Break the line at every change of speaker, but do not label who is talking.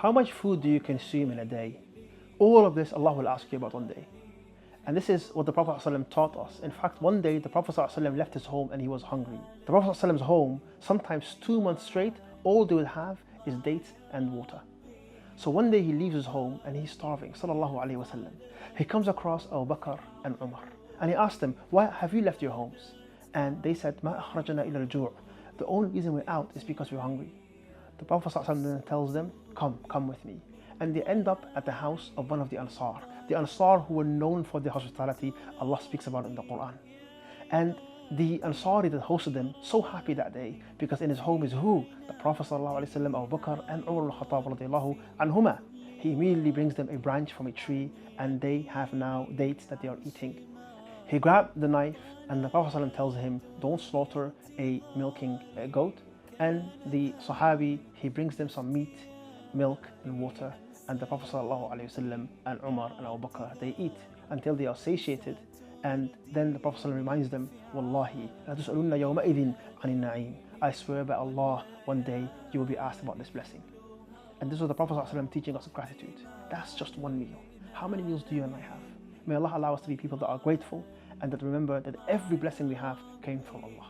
How much food do you consume in a day? All of this Allah will ask you about one day. And this is what the Prophet ﷺ taught us. In fact, one day the Prophet ﷺ left his home and he was hungry. The Prophet ﷺ's home, sometimes 2 months straight, all they would have is dates and water. So one day he leaves his home and he's starving, sallallahu alayhi wasallam. He comes across Abu Bakr and Umar. And he asked them, why have you left your homes? And they said, "Ma akhrajana ila al-ju'." The only reason we're out is because we're hungry. The Prophet ﷺ then tells them, come with me. And they end up at the house of one of the Ansar. The Ansar who were known for their hospitality, Allah speaks about it in the Quran. And the Ansari that hosted them, so happy that day, because in his home is who? The Prophet ﷺ, Abu Bakr and Umar al-Khattab radiallahu anhuma. He immediately brings them a branch from a tree and they have now dates that they are eating. He grabbed the knife and the Prophet ﷺ tells him, don't slaughter a milking goat. And the Sahabi, he brings them some meat, milk and water. And the Prophet ﷺ and Umar and Abu Bakr, they eat until they are satiated. And then the Prophet ﷺ reminds them, Wallahi, la tus'alunna yawma idhin anin na'im. I swear by Allah, one day you will be asked about this blessing. And this was the Prophet ﷺ teaching us gratitude. That's just one meal. How many meals do you and I have? May Allah allow us to be people that are grateful and that remember that every blessing we have came from Allah.